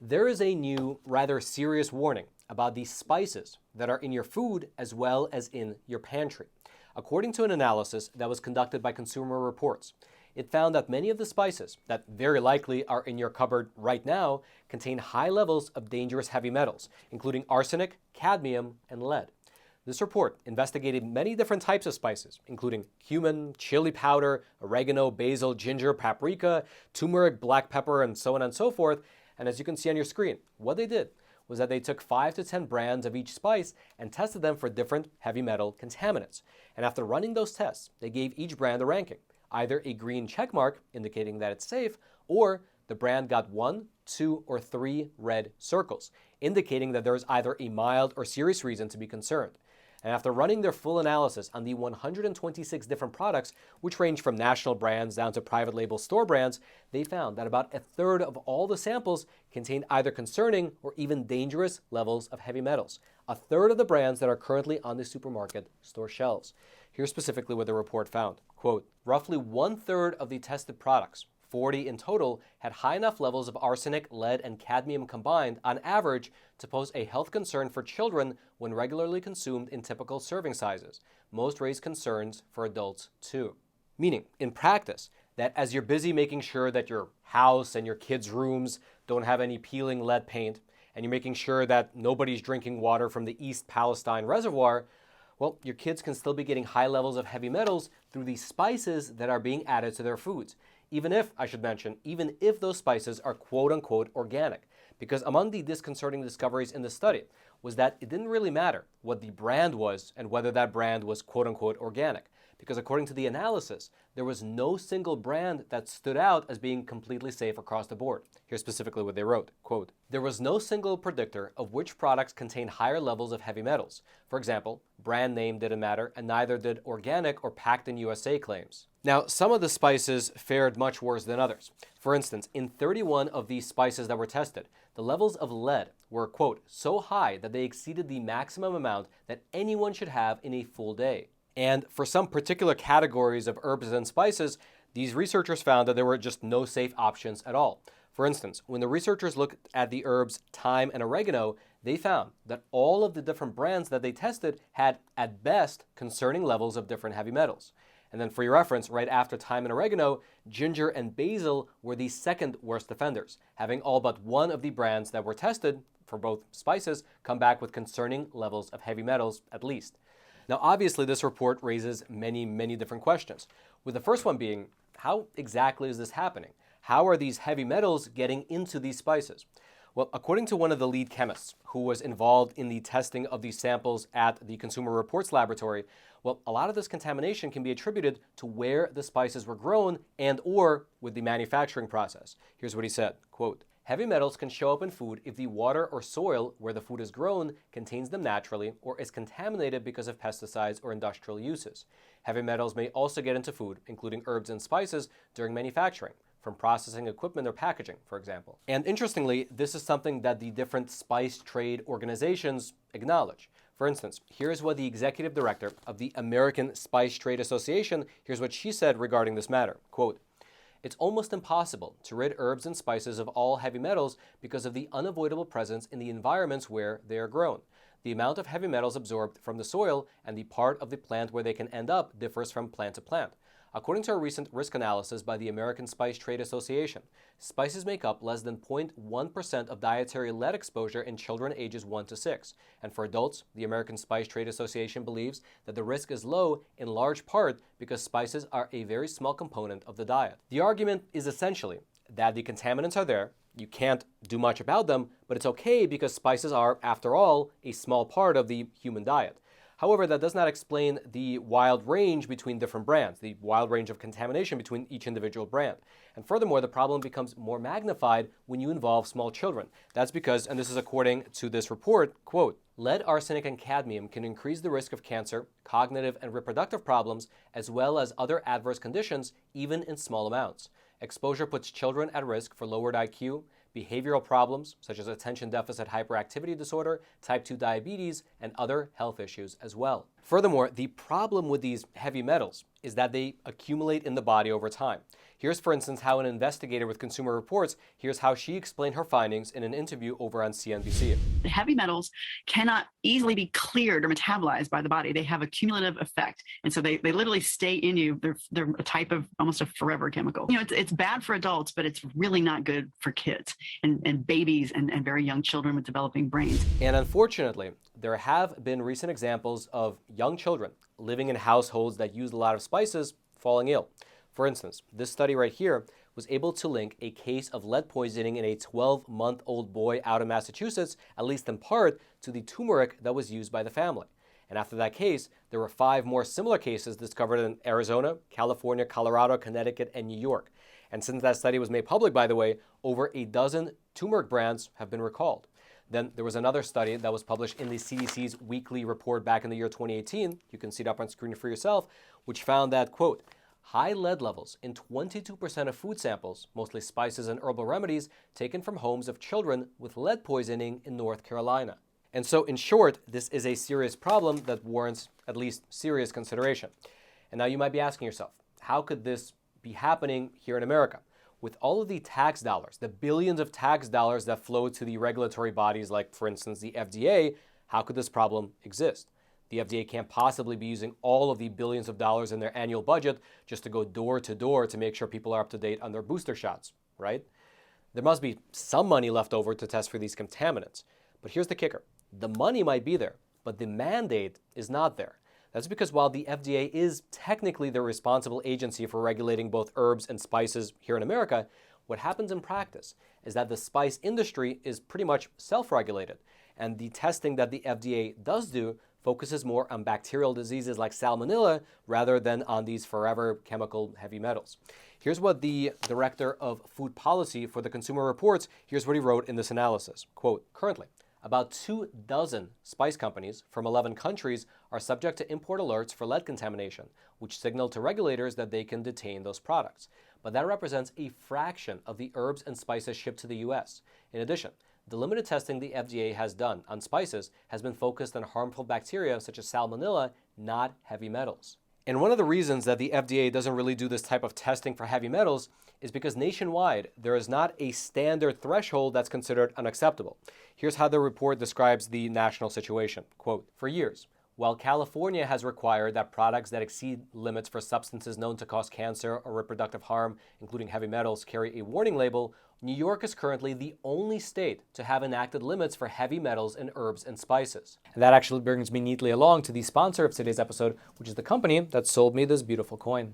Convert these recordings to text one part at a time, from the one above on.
There is a new, rather serious warning about the spices that are in your food as well as in your pantry. According to an analysis that was conducted by Consumer Reports, it found that many of the spices that very likely are in your cupboard right now contain high levels of dangerous heavy metals, including arsenic, cadmium, and lead. This report investigated many different types of spices, including cumin, chili powder, oregano, basil, ginger, paprika, turmeric, black pepper, and so on and so forth. And as you can see on your screen, what they did was that they took 5 to 10 brands of each spice and tested them for different heavy metal contaminants. And after running those tests, they gave each brand a ranking, either a green check mark indicating that it's safe, or the brand got 1, 2, or 3 red circles, indicating that there is either a mild or serious reason to be concerned. And after running their full analysis on the 126 different products, which range from national brands down to private label store brands, they found that about a third of all the samples contained either concerning or even dangerous levels of heavy metals. A third of the brands that are currently on the supermarket store shelves. Here's specifically what the report found. Quote, roughly 1/3 of the tested products, 40 in total, had high enough levels of arsenic, lead, and cadmium combined on average to pose a health concern for children when regularly consumed in typical serving sizes. Most raised concerns for adults too. Meaning, in practice, that as you're busy making sure that your house and your kids' rooms don't have any peeling lead paint, and you're making sure that nobody's drinking water from the East Palestine reservoir, well, your kids can still be getting high levels of heavy metals through these spices that are being added to their foods. Even if, I should mention, even if those spices are quote-unquote organic. Because among the disconcerting discoveries in the study was that it didn't really matter what the brand was and whether that brand was quote-unquote organic. Because according to the analysis, there was no single brand that stood out as being completely safe across the board. Here's specifically what they wrote, quote, there was no single predictor of which products contain higher levels of heavy metals. For example, brand name didn't matter, and neither did organic or packed in USA claims. Now, some of the spices fared much worse than others. For instance, in 31 of these spices that were tested, the levels of lead were, quote, so high that they exceeded the maximum amount that anyone should have in a full day. And for some particular categories of herbs and spices, these researchers found that there were just no safe options at all. For instance, when the researchers looked at the herbs thyme and oregano, they found that all of the different brands that they tested had, at best, concerning levels of different heavy metals. And then for your reference, right after thyme and oregano, ginger and basil were the second worst offenders, having all but one of the brands that were tested for both spices come back with concerning levels of heavy metals at least. Now, obviously, this report raises many different questions, with the first one being, how exactly is this happening? How are these heavy metals getting into these spices? Well, according to one of the lead chemists who was involved in the testing of these samples at the Consumer Reports laboratory, well, a lot of this contamination can be attributed to where the spices were grown and or with the manufacturing process. Here's what he said, quote, heavy metals can show up in food if the water or soil where the food is grown contains them naturally or is contaminated because of pesticides or industrial uses. Heavy metals may also get into food, including herbs and spices, during manufacturing, from processing equipment or packaging, for example. And interestingly, this is something that the different spice trade organizations acknowledge. For instance, here's what the executive director of the American Spice Trade Association, here's what she said regarding this matter, quote, it's almost impossible to rid herbs and spices of all heavy metals because of the unavoidable presence in the environments where they are grown. The amount of heavy metals absorbed from the soil and the part of the plant where they can end up differs from plant to plant. According to a recent risk analysis by the American Spice Trade Association, spices make up less than 0.1% of dietary lead exposure in children ages 1 to 6. And for adults, the American Spice Trade Association believes that the risk is low in large part because spices are a very small component of the diet. The argument is essentially that the contaminants are there, you can't do much about them, but it's okay because spices are, after all, a small part of the human diet. However, that does not explain the wild range between different brands, the wild range of contamination between each individual brand. And furthermore, the problem becomes more magnified when you involve small children. That's because, and this is according to this report, quote, lead, arsenic, and cadmium can increase the risk of cancer, cognitive and reproductive problems, as well as other adverse conditions, even in small amounts. Exposure puts children at risk for lowered IQ, behavioral problems such as attention deficit hyperactivity disorder, type 2 diabetes, and other health issues as well. Furthermore, the problem with these heavy metals is that they accumulate in the body over time. Here's, for instance, how an investigator with Consumer Reports, here's how she explained her findings in an interview over on CNBC. The heavy metals cannot easily be cleared or metabolized by the body. They have a cumulative effect. And so they literally stay in you. They're a type of almost a forever chemical. It's bad for adults, but it's really not good for kids and babies and very young children with developing brains. And unfortunately, there have been recent examples of young children living in households that use a lot of spices falling ill. For instance, this study right here was able to link a case of lead poisoning in a 12-month-old boy out of Massachusetts, at least in part, to the turmeric that was used by the family. And after that case, there were 5 more similar cases discovered in Arizona, California, Colorado, Connecticut, and New York. And since that study was made public, by the way, over a dozen turmeric brands have been recalled. Then there was another study that was published in the CDC's weekly report back in the year 2018, you can see it up on screen for yourself, which found that, quote, high lead levels in 22% of food samples, mostly spices and herbal remedies, taken from homes of children with lead poisoning in North Carolina. And so, in short, this is a serious problem that warrants at least serious consideration. And now you might be asking yourself, how could this be happening here in America? With all of the tax dollars, the billions of tax dollars that flow to the regulatory bodies like, for instance, the FDA, how could this problem exist? The FDA can't possibly be using all of the billions of dollars in their annual budget just to go door to door to make sure people are up to date on their booster shots, right? There must be some money left over to test for these contaminants. But here's the kicker. The money might be there, but the mandate is not there. That's because while the FDA is technically the responsible agency for regulating both herbs and spices here in America, what happens in practice is that the spice industry is pretty much self-regulated, and the testing that the FDA does do focuses more on bacterial diseases like salmonella rather than on these forever chemical heavy metals. Here's what the director of food policy for the Consumer Reports, here's what he wrote in this analysis. Quote, currently, about 24 spice companies from 11 countries are subject to import alerts for lead contamination, which signal to regulators that they can detain those products. But that represents a fraction of the herbs and spices shipped to the U.S. In addition, the limited testing the FDA has done on spices has been focused on harmful bacteria such as salmonella, not heavy metals. And one of the reasons that the FDA doesn't really do this type of testing for heavy metals is because nationwide, there is not a standard threshold that's considered unacceptable. Here's how the report describes the national situation. Quote, for years, while California has required that products that exceed limits for substances known to cause cancer or reproductive harm, including heavy metals, carry a warning label, New York is currently the only state to have enacted limits for heavy metals in herbs and spices. And that actually brings me neatly along to the sponsor of today's episode, which is the company that sold me this beautiful coin.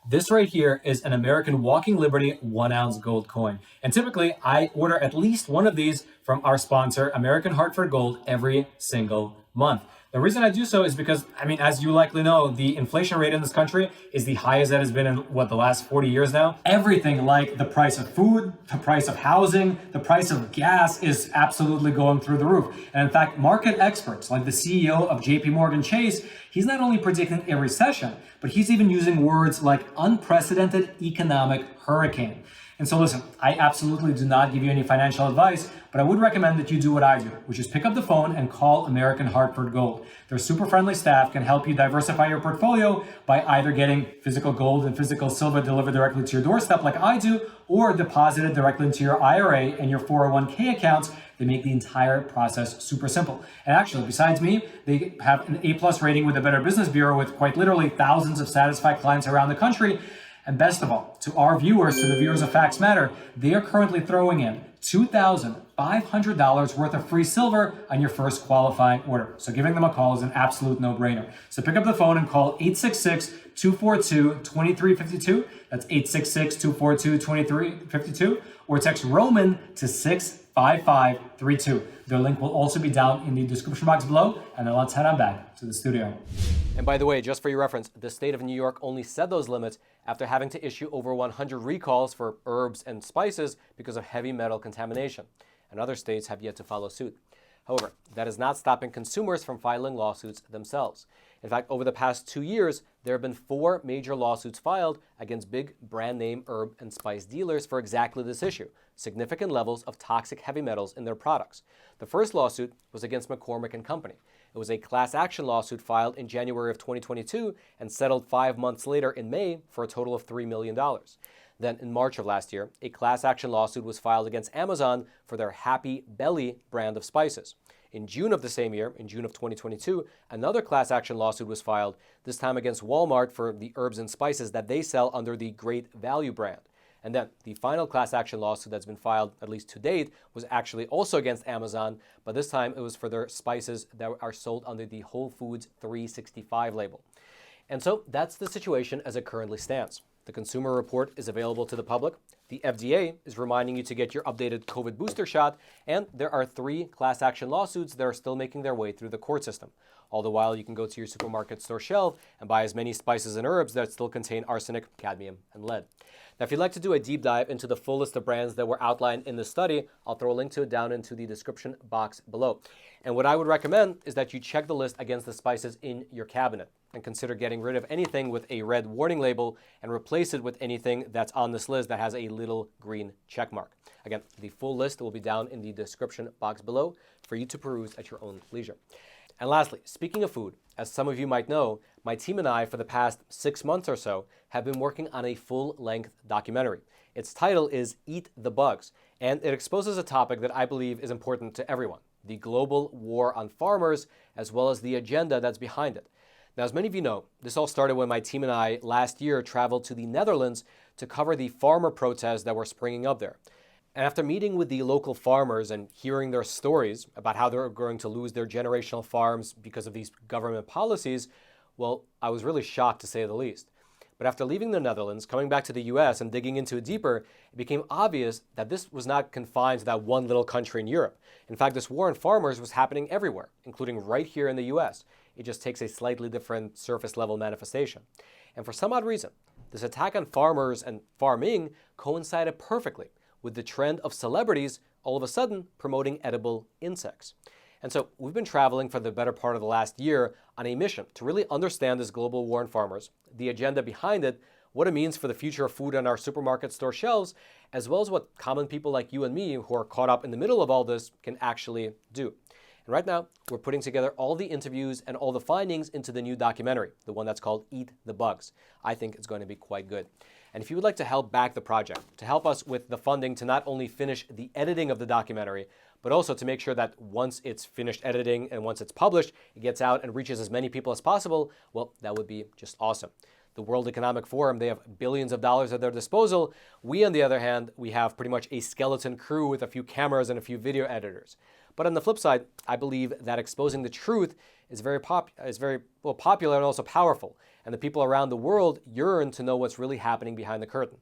This right here is an American Walking Liberty 1-ounce gold coin. And typically, I order at least one of these from our sponsor, American Hartford Gold, every single month. The reason I do so is because, as you likely know, the inflation rate in this country is the highest that has been in, the last 40 years now. Everything like the price of food, the price of housing, the price of gas is absolutely going through the roof. And in fact, market experts like the CEO of JP Morgan Chase, he's not only predicting a recession, but he's even using words like unprecedented economic hurricane. And so listen, I absolutely do not give you any financial advice, but I would recommend that you do what I do, which is pick up the phone and call American Hartford Gold. Their super friendly staff can help you diversify your portfolio by either getting physical gold and physical silver delivered directly to your doorstep like I do, or deposited directly into your IRA and your 401k accounts. They make the entire process super simple. And actually, besides me, they have an A+ rating with the Better Business Bureau with quite literally thousands of satisfied clients around the country. And best of all, to our viewers, to the viewers of Facts Matter, they are currently throwing in $2,500 worth of free silver on your first qualifying order. So giving them a call is an absolute no-brainer. So pick up the phone and call 866-242-2352. That's 866-242-2352. Or text Roman to 65532. Their link will also be down in the description box below. And now let's head on back to the studio. And by the way, just for your reference, the state of New York only set those limits after having to issue over 100 recalls for herbs and spices because of heavy metal contamination. And other states have yet to follow suit. However, that is not stopping consumers from filing lawsuits themselves. In fact, over the past 2 years, there have been 4 major lawsuits filed against big brand name herb and spice dealers for exactly this issue: significant levels of toxic heavy metals in their products. The first lawsuit was against McCormick and Company. It was a class action lawsuit filed in January of 2022 and settled 5 months later in May for a total of $3 million. Then in March of last year, a class action lawsuit was filed against Amazon for their Happy Belly brand of spices. In June of the same year, in June of 2022, another class action lawsuit was filed, this time against Walmart for the herbs and spices that they sell under the Great Value brand. And then the final class action lawsuit that's been filed, at least to date, was actually also against Amazon, but this time it was for their spices that are sold under the Whole Foods 365 label. And so that's the situation as it currently stands. The Consumer Report is available to the public. The FDA is reminding you to get your updated COVID booster shot, and there are 3 class action lawsuits that are still making their way through the court system. All the while, you can go to your supermarket store shelf and buy as many spices and herbs that still contain arsenic, cadmium, and lead. Now, if you'd like to do a deep dive into the full list of brands that were outlined in this study, I'll throw a link to it down into the description box below. And what I would recommend is that you check the list against the spices in your cabinet and consider getting rid of anything with a red warning label and replace it with anything that's on this list that has a little green check mark. Again, the full list will be down in the description box below for you to peruse at your own leisure. And lastly, speaking of food, as some of you might know, my team and I, for the past 6 months or so, have been working on a full-length documentary. Its title is Eat the Bugs, and it exposes a topic that I believe is important to everyone: the global war on farmers, as well as the agenda that's behind it. Now, as many of you know, this all started when my team and I last year traveled to the Netherlands to cover the farmer protests that were springing up there. And after meeting with the local farmers and hearing their stories about how they're going to lose their generational farms because of these government policies, well, I was really shocked, to say the least. But after leaving the Netherlands, coming back to the US and digging into it deeper, it became obvious that this was not confined to that one little country in Europe. In fact, this war on farmers was happening everywhere, including right here in the US. It just takes a slightly different surface level manifestation. And for some odd reason, this attack on farmers and farming coincided perfectly with the trend of celebrities all of a sudden promoting edible insects. And so we've been traveling for the better part of the last year on a mission to really understand this global war on farmers, the agenda behind it, what it means for the future of food on our supermarket store shelves, as well as what common people like you and me who are caught up in the middle of all this can actually do. And right now, we're putting together all the interviews and all the findings into the new documentary, the one that's called Eat the Bugs. I think it's going to be quite good. And if you would like to help back the project, to help us with the funding to not only finish the editing of the documentary, but also to make sure that once it's finished editing and once it's published, it gets out and reaches as many people as possible, well, that would be just awesome. The World Economic Forum, they have billions of dollars at their disposal. We, on the other hand, we have pretty much a skeleton crew with a few cameras and a few video editors. But on the flip side, I believe that exposing the truth is very popular and also powerful. And the people around the world yearn to know what's really happening behind the curtain.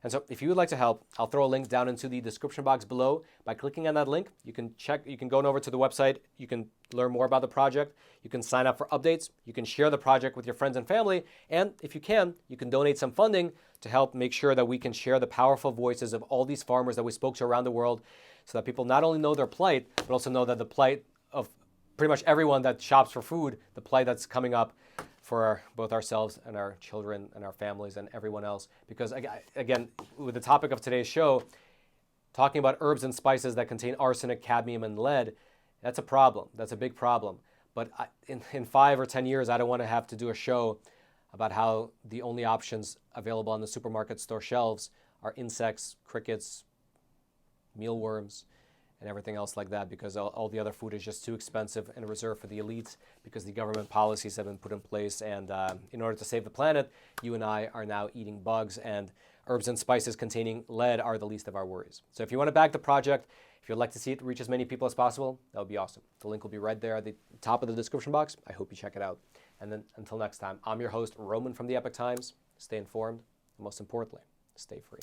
And so if you would like to help, I'll throw a link down into the description box below. By clicking on that link, you can go over to the website, you can learn more about the project, you can sign up for updates, you can share the project with your friends and family, and if you can donate some funding to help make sure that we can share the powerful voices of all these farmers that we spoke to around the world, so that people not only know their plight, but also know that the plight of pretty much everyone that shops for food, the plight that's coming up for both ourselves and our children and our families and everyone else. Because again, with the topic of today's show, talking about herbs and spices that contain arsenic, cadmium, and lead, that's a problem. That's a big problem. But in 5 or 10 years, I don't want to have to do a show about how the only options available on the supermarket store shelves are insects, crickets, mealworms, and everything else like that, because all the other food is just too expensive and reserved for the elites because the government policies have been put in place. And in order to save the planet, you and I are now eating bugs, and herbs and spices containing lead are the least of our worries. So if you want to back the project, if you'd like to see it reach as many people as possible, that would be awesome. The link will be right there at the top of the description box. I hope you check it out. And then until next time, I'm your host, Roman from the Epoch Times. Stay informed, and most importantly, stay free.